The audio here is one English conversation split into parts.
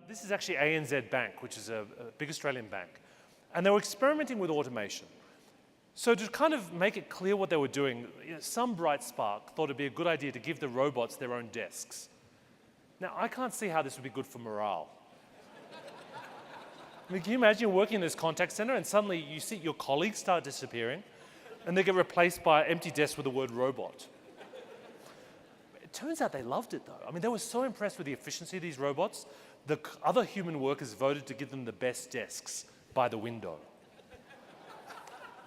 This is actually ANZ Bank, which is a big Australian bank. And they were experimenting with automation. So to kind of make it clear what they were doing, some bright spark thought it'd be a good idea to give the robots their own desks. Now, I can't see how this would be good for morale. I mean, can you imagine working in this contact center and suddenly you see your colleagues start disappearing and they get replaced by an empty desk with the word robot? It turns out they loved it though. I mean, they were so impressed with the efficiency of these robots, the other human workers voted to give them the best desks by the window.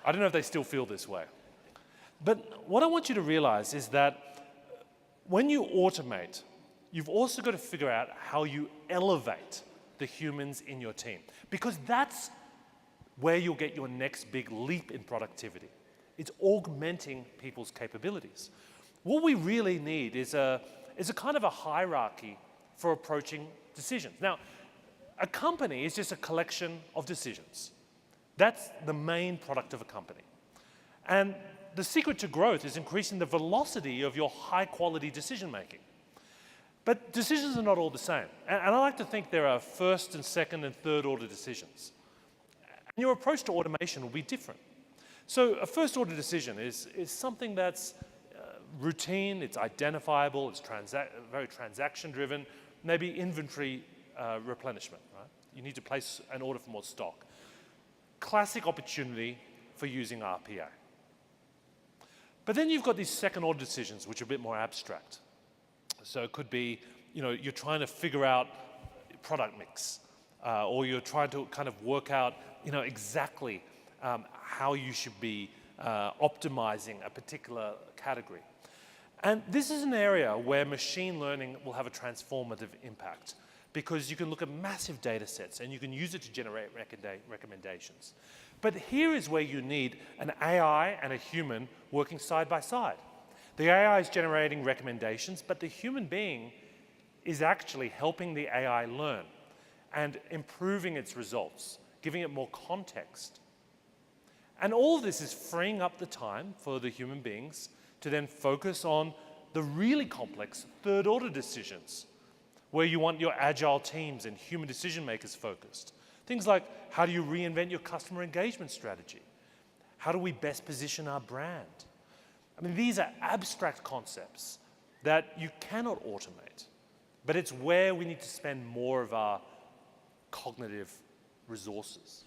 I don't know if they still feel this way. But what I want you to realize is that when you automate, you've also got to figure out how you elevate the humans in your team, because that's where you'll get your next big leap in productivity. It's augmenting people's capabilities. What we really need is a kind of a hierarchy for approaching decisions. Now, a company is just a collection of decisions. That's the main product of a company. And the secret to growth is increasing the velocity of your high-quality decision-making. But decisions are not all the same. And I like to think there are first and second and third order decisions. And your approach to automation will be different. So a first order decision is something that's routine, it's identifiable, it's very transaction driven, maybe inventory replenishment, right? You need to place an order for more stock. Classic opportunity for using RPA. But then you've got these second order decisions which are a bit more abstract. So it could be, you're trying to figure out product mix, or you're trying to kind of work out, exactly how you should be optimizing a particular category. And this is an area where machine learning will have a transformative impact, because you can look at massive data sets and you can use it to generate recommendations. But here is where you need an AI and a human working side by side. The AI is generating recommendations, but the human being is actually helping the AI learn and improving its results, giving it more context. And all of this is freeing up the time for the human beings to then focus on the really complex third-order decisions, where you want your agile teams and human decision makers focused. Things like, how do you reinvent your customer engagement strategy? How do we best position our brand? I mean, these are abstract concepts that you cannot automate, but it's where we need to spend more of our cognitive resources.